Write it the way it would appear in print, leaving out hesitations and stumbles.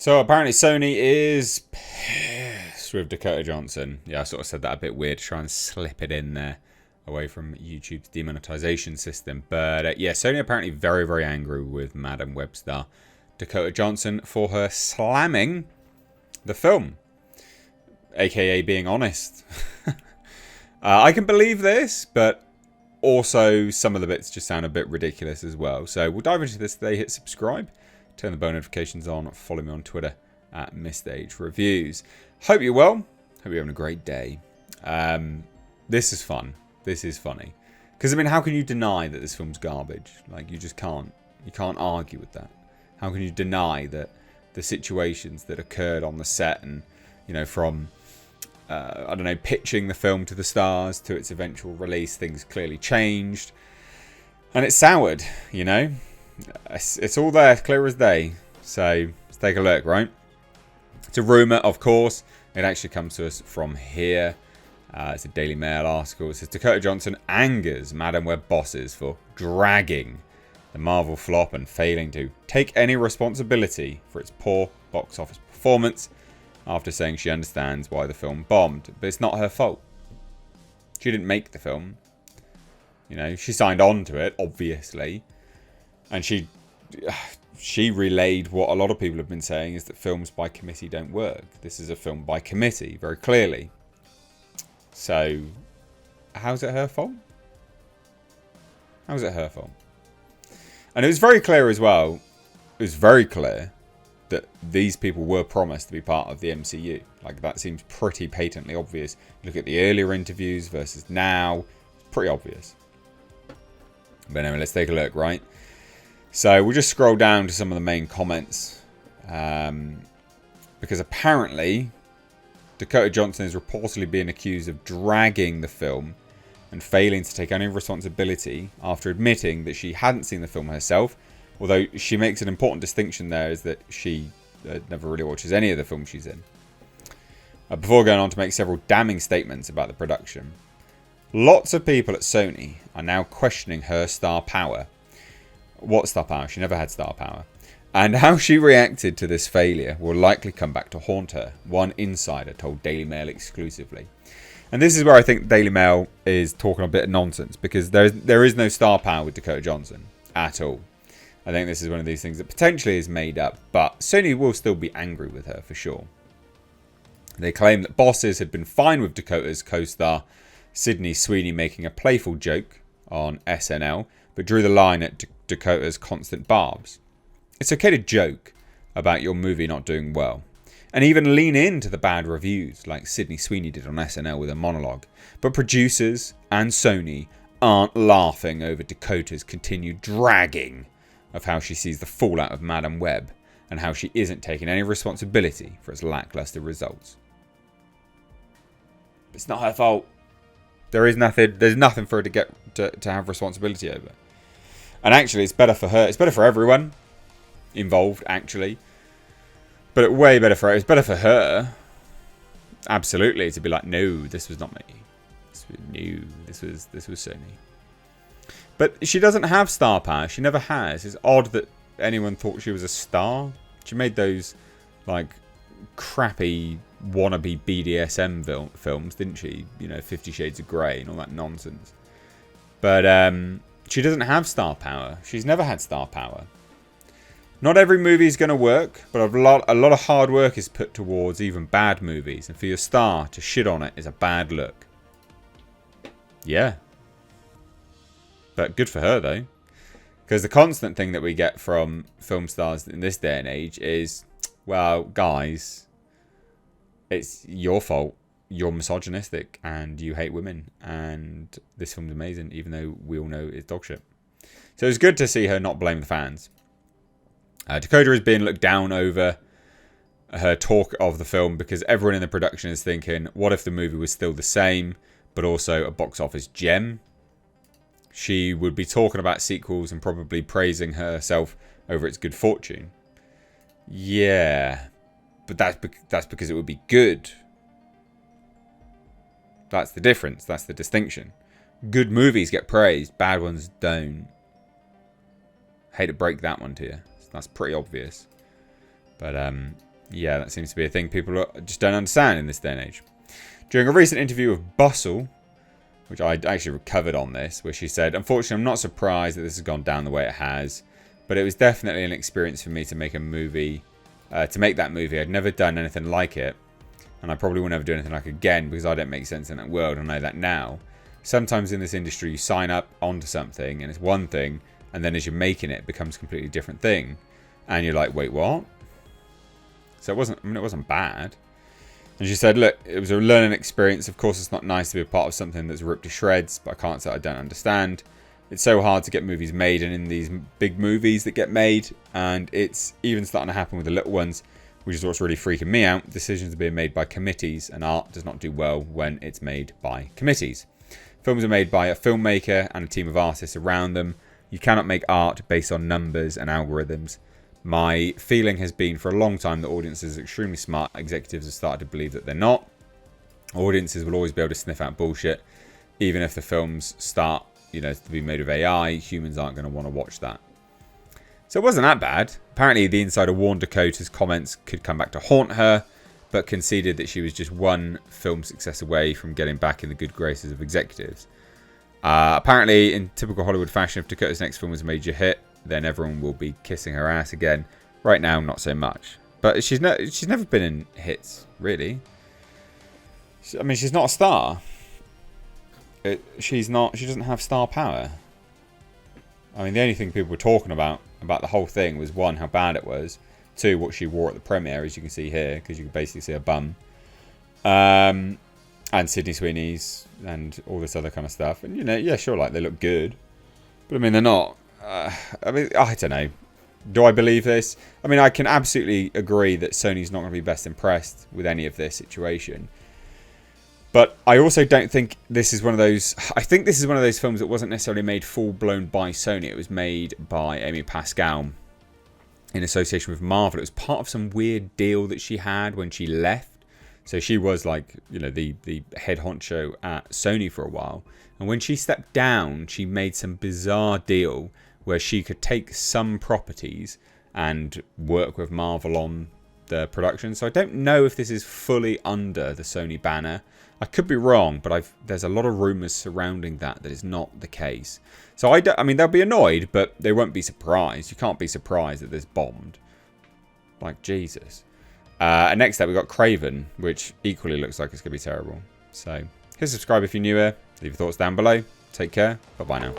So apparently Sony is pissed with Dakota Johnson. Yeah, I sort of said that a bit weird to try and slip it in there away from YouTube's demonetization system. But yeah, Sony apparently very, very angry with Madam Web star Dakota Johnson for her slamming the film, aka being honest. I can believe this, but also some of the bits just sound a bit ridiculous as well. So we'll dive into this today. Hit subscribe, turn the bell notifications on, follow me on Twitter at MrAgeReviews. Hope you're well. Hope you're having a great day. This is fun. This is funny. Because, I mean, how can you deny that this film's garbage? Like, you just can't. You can't argue with that. How can you deny that the situations that occurred on the set and, you know, from, I don't know, pitching the film to the stars to its eventual release, things clearly changed. And it's soured, you know? It's all there, clear as day. So, let's take a look, right? It's a rumour, of course. It actually comes to us from here. It's a Daily Mail article. It says Dakota Johnson angers Madam Web bosses for dragging the Marvel flop and failing to take any responsibility for its poor box office performance after saying she understands why the film bombed. But it's not her fault. She didn't make the film. You know, she signed on to it, obviously. And she relayed what a lot of people have been saying, is that films by committee don't work. This is a film by committee, very clearly. So, how's it her fault? How's it her fault? And it was very clear as well, it was very clear that these people were promised to be part of the MCU. Like, that seems pretty patently obvious. Look at the earlier interviews versus now. It's pretty obvious. But anyway, let's take a look, right? So, we'll just scroll down to some of the main comments. Because apparently, Dakota Johnson is reportedly being accused of dragging the film and failing to take any responsibility after admitting that she hadn't seen the film herself. Although she makes an important distinction there, is that she never really watches any of the films she's in. Before going on to make several damning statements about the production. Lots of people at Sony are now questioning her star power. What star power? She never had star power. And how she reacted to this failure will likely come back to haunt her, one insider told Daily Mail exclusively. And this is where I think Daily Mail is talking a bit of nonsense, because there is no star power with Dakota Johnson at all. I think this is one of these things that potentially is made up, but Sony will still be angry with her for sure. They claim that bosses had been fine with Dakota's co-star Sydney Sweeney making a playful joke on SNL, but drew the line at Dakota's constant barbs. It's okay to joke about your movie not doing well, and even lean into the bad reviews like Sydney Sweeney did on SNL with a monologue. But producers and Sony aren't laughing over Dakota's continued dragging of how she sees the fallout of Madam Web and how she isn't taking any responsibility for its lackluster results. It's not her fault. There's nothing for her to get to have responsibility over. And actually, it's better for her. It's better for everyone involved, actually. But it's way better for her. It's better for her, absolutely, to be like, no, this was not me. This was Sony. But she doesn't have star power. She never has. It's odd that anyone thought she was a star. She made those, like, crappy wannabe BDSM films, didn't she? You know, 50 Shades of Grey and all that nonsense. But she doesn't have star power. She's never had star power. Not every movie is going to work, but a lot of hard work is put towards even bad movies. And for your star to shit on it is a bad look. Yeah. But good for her, though. Because the constant thing that we get from film stars in this day and age is, well, guys, it's your fault. You're misogynistic and you hate women. And this film's amazing, even though we all know it's dog shit. So it's good to see her not blame the fans. Dakota is being looked down over her talk of the film because everyone in the production is thinking, what if the movie was still the same, but also a box office gem? She would be talking about sequels and probably praising herself over its good fortune. Yeah, but that's because it would be good. That's the difference. That's the distinction. Good movies get praised, bad ones don't. Hate to break that one to you. That's pretty obvious. But Yeah, that seems to be a thing people just don't understand in this day and age. During a recent interview with Bustle, which I actually covered on this, where she said, "Unfortunately, I'm not surprised that this has gone down the way it has, but it was definitely an experience for me to make a movie, to make that movie. I'd never done anything like it, and I probably will never do anything like it again because I don't make sense in that world. I know that now. Sometimes in this industry, you sign up onto something and it's one thing, and then as you're making it, it becomes a completely different thing, and you're like, wait, what?" So it wasn't bad. And she said, "Look, it was a learning experience. Of course, it's not nice to be a part of something that's ripped to shreds, but I can't say I don't understand. It's so hard to get movies made, and in these big movies that get made, and it's even starting to happen with the little ones, which is what's really freaking me out. Decisions are being made by committees, and art does not do well when it's made by committees. Films are made by a filmmaker and a team of artists around them. You cannot make art based on numbers and algorithms. My feeling has been for a long time that audiences are extremely smart. Executives have started to believe that they're not. Audiences will always be able to sniff out bullshit. Even if the films start, to be made with AI, humans aren't going to want to watch that." So it wasn't that bad. Apparently, the insider warned Dakota's comments could come back to haunt her, but conceded that she was just one film success away from getting back in the good graces of executives. Apparently, in typical Hollywood fashion, if Dakota's next film was a major hit, then everyone will be kissing her ass again. Right now, not so much. But she's never been in hits, really. She's not a star. She doesn't have star power. The only thing people were talking about the whole thing was, one, how bad it was. Two, what she wore at the premiere, as you can see here, because you can basically see her bum. And Sydney Sweeney's and all this other kind of stuff. And, yeah, sure, they look good. But, they're not. I don't know. Do I believe this? I can absolutely agree that Sony's not going to be best impressed with any of this situation. But I also don't think this is one of those... I think this is one of those films that wasn't necessarily made full-blown by Sony. It was made by Amy Pascal in association with Marvel. It was part of some weird deal that she had when she left. So she was the head honcho at Sony for a while. And when she stepped down, she made some bizarre deal where she could take some properties and work with Marvel on the production. So I don't know if this is fully under the Sony banner. I could be wrong, but there's a lot of rumours surrounding that is not the case. So they'll be annoyed, but they won't be surprised. You can't be surprised that this bombed. Jesus. And next up, we've got Craven, which equally looks like it's going to be terrible. So hit subscribe if you're new here. Leave your thoughts down below. Take care. Bye-bye now.